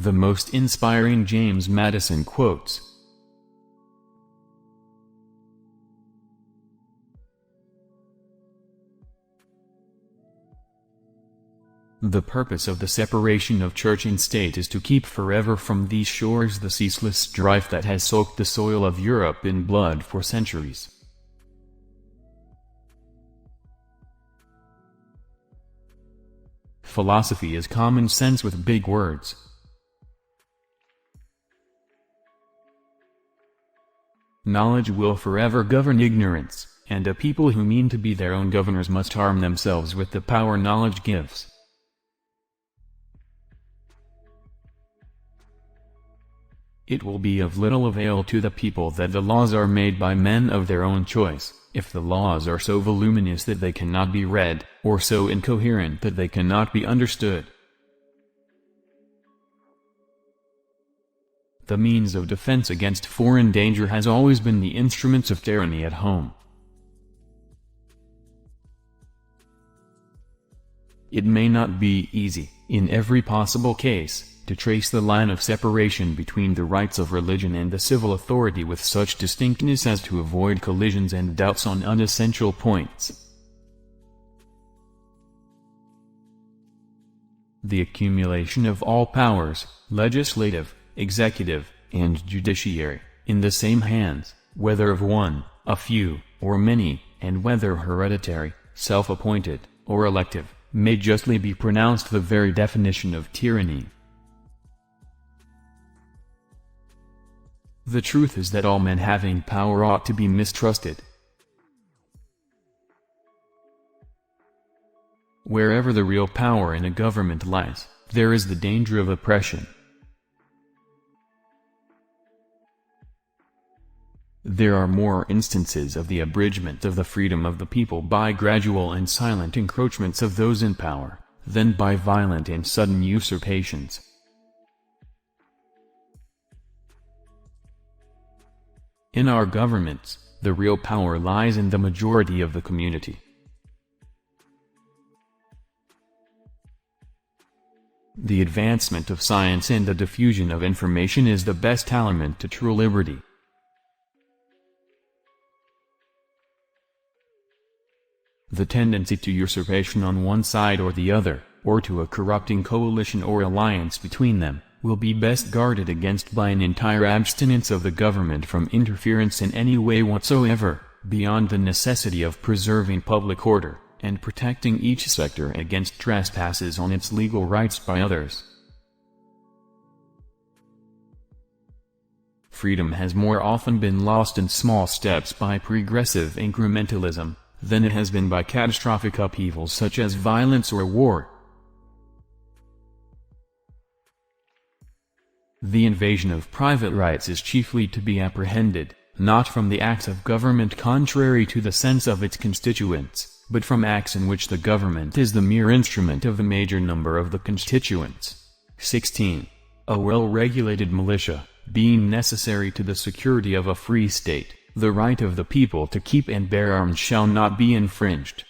The most inspiring James Madison quotes. The purpose of the separation of church and state is to keep forever from these shores the ceaseless strife that has soaked the soil of Europe in blood for centuries. Philosophy is common sense with big words. Knowledge will forever govern ignorance, and a people who mean to be their own governors must arm themselves with the power knowledge gives. It will be of little avail to the people that the laws are made by men of their own choice, if the laws are so voluminous that they cannot be read, or so incoherent that they cannot be understood. The means of defense against foreign danger has always been the instruments of tyranny at home. It may not be easy, in every possible case, to trace the line of separation between the rights of religion and the civil authority with such distinctness as to avoid collisions and doubts on unessential points. The accumulation of all powers, legislative, executive, and judiciary, in the same hands, whether of one, a few, or many, and whether hereditary, self-appointed, or elective, may justly be pronounced the very definition of tyranny. The truth is that all men having power ought to be mistrusted. Wherever the real power in a government lies, there is the danger of oppression. There are more instances of the abridgment of the freedom of the people by gradual and silent encroachments of those in power, than by violent and sudden usurpations. In our governments, the real power lies in the majority of the community. The advancement of science and the diffusion of information is the best aliment to true liberty. The tendency to usurpation on one side or the other, or to a corrupting coalition or alliance between them, will be best guarded against by an entire abstinence of the government from interference in any way whatsoever, beyond the necessity of preserving public order, and protecting each sector against trespasses on its legal rights by others. Freedom has more often been lost in small steps by progressive incrementalism, than it has been by catastrophic upheavals such as violence or war. The invasion of private rights is chiefly to be apprehended, not from the acts of government contrary to the sense of its constituents, but from acts in which the government is the mere instrument of the major number of the constituents. 16. A well-regulated militia, being necessary to the security of a free state, the right of the people to keep and bear arms shall not be infringed.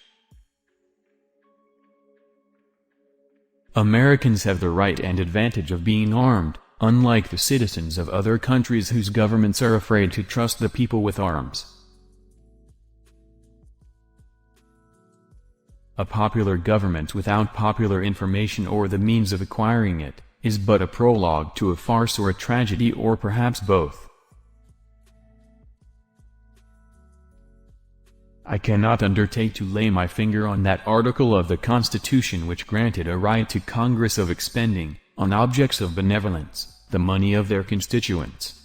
Americans have the right and advantage of being armed, unlike the citizens of other countries whose governments are afraid to trust the people with arms. A popular government without popular information or the means of acquiring it, is but a prologue to a farce or a tragedy or perhaps both. I cannot undertake to lay my finger on that article of the Constitution which granted a right to Congress of expending, on objects of benevolence, the money of their constituents.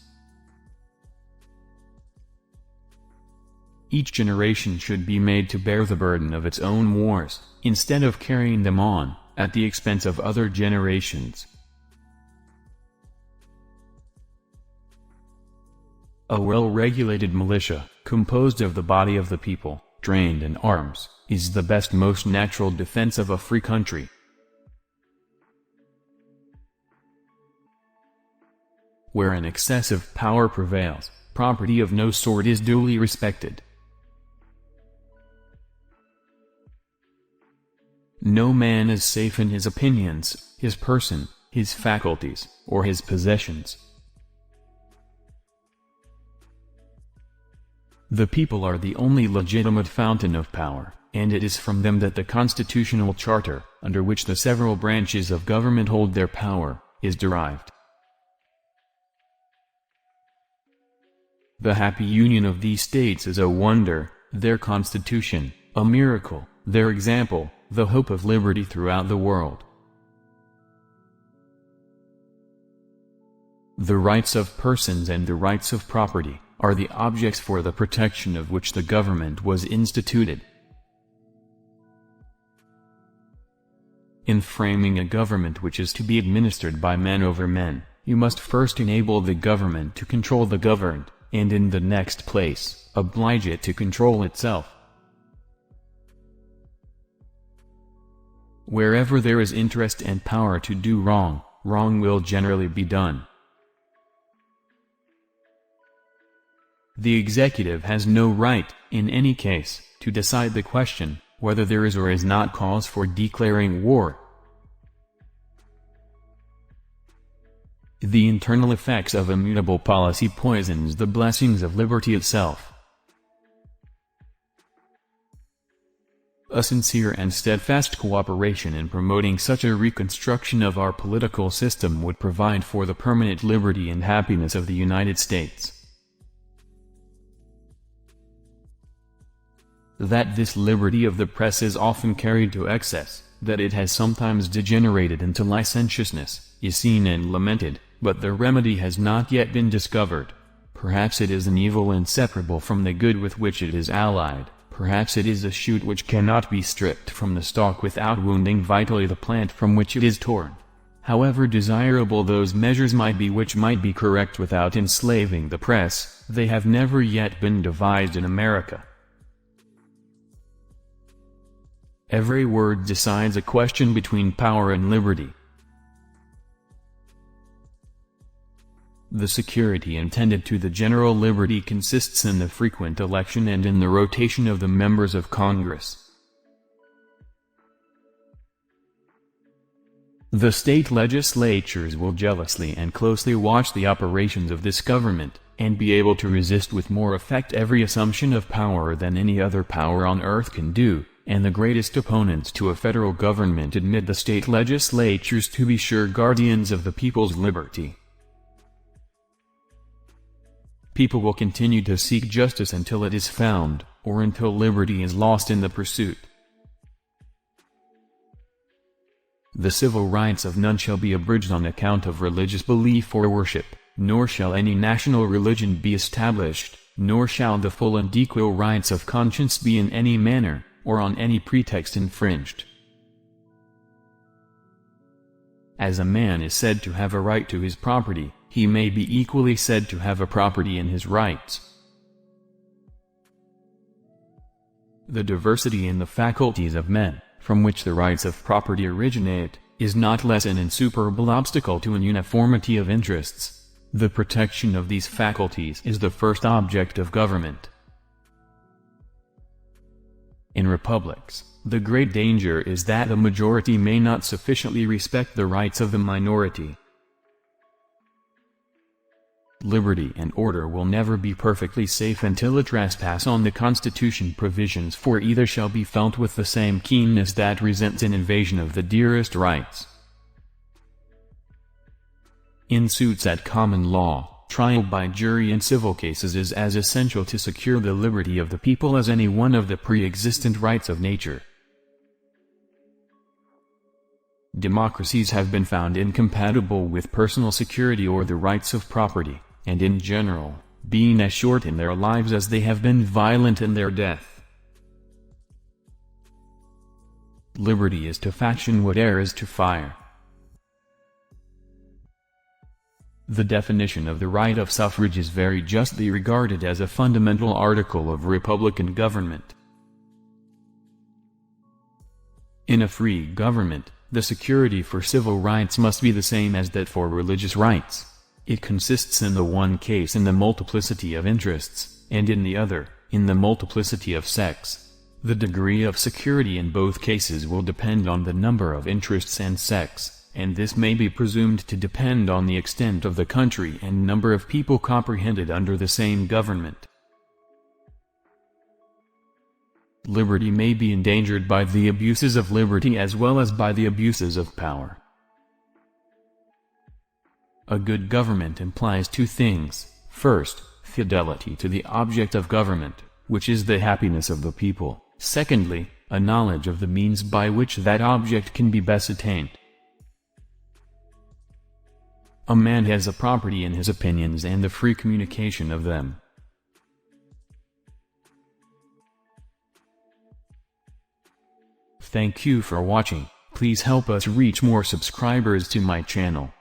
Each generation should be made to bear the burden of its own wars, instead of carrying them on, at the expense of other generations. A well-regulated militia, composed of the body of the people, trained in arms, is the best most natural defense of a free country. Where an excessive power prevails, property of no sort is duly respected. No man is safe in his opinions, his person, his faculties, or his possessions. The people are the only legitimate fountain of power, and it is from them that the constitutional charter, under which the several branches of government hold their power, is derived. The happy union of these states is a wonder, their constitution, a miracle, their example, the hope of liberty throughout the world. The rights of persons and the rights of property are the objects for the protection of which the government was instituted. In framing a government which is to be administered by men over men, you must first enable the government to control the governed, and in the next place, oblige it to control itself. Wherever there is interest and power to do wrong, wrong will generally be done. The executive has no right, in any case, to decide the question, whether there is or is not cause for declaring war. The internal effects of immutable policy poisons the blessings of liberty itself. A sincere and steadfast cooperation in promoting such a reconstruction of our political system would provide for the permanent liberty and happiness of the United States. That this liberty of the press is often carried to excess, that it has sometimes degenerated into licentiousness, is seen and lamented, but the remedy has not yet been discovered. Perhaps it is an evil inseparable from the good with which it is allied, perhaps it is a shoot which cannot be stripped from the stalk without wounding vitally the plant from which it is torn. However desirable those measures might be which might be correct without enslaving the press, they have never yet been devised in America. Every word decides a question between power and liberty. The security intended to the general liberty consists in the frequent election and in the rotation of the members of Congress. The state legislatures will jealously and closely watch the operations of this government, and be able to resist with more effect every assumption of power than any other power on earth can do, and the greatest opponents to a federal government admit the state legislatures to be sure guardians of the people's liberty. People will continue to seek justice until it is found, or until liberty is lost in the pursuit. The civil rights of none shall be abridged on account of religious belief or worship, nor shall any national religion be established, nor shall the full and equal rights of conscience be in any manner, or on any pretext infringed. As a man is said to have a right to his property, he may be equally said to have a property in his rights. The diversity in the faculties of men, from which the rights of property originate, is not less an insuperable obstacle to an uniformity of interests. The protection of these faculties is the first object of government. In republics, the great danger is that the majority may not sufficiently respect the rights of the minority. Liberty and order will never be perfectly safe until a trespass on the Constitution provisions for either shall be felt with the same keenness that resents an invasion of the dearest rights. In suits at common law, trial by jury in civil cases is as essential to secure the liberty of the people as any one of the pre-existent rights of nature. Democracies have been found incompatible with personal security or the rights of property, and in general, being as short in their lives as they have been violent in their death. Liberty is to faction what air is to fire. The definition of the right of suffrage is very justly regarded as a fundamental article of republican government. In a free government, the security for civil rights must be the same as that for religious rights. It consists in the one case in the multiplicity of interests, and in the other, in the multiplicity of sects. The degree of security in both cases will depend on the number of interests and sects, and this may be presumed to depend on the extent of the country and number of people comprehended under the same government. Liberty may be endangered by the abuses of liberty as well as by the abuses of power. A good government implies two things: first, fidelity to the object of government, which is the happiness of the people; secondly, a knowledge of the means by which that object can be best attained. A man has a property in his opinions and the free communication of them. Thank you for watching. Please help us reach more subscribers to my channel.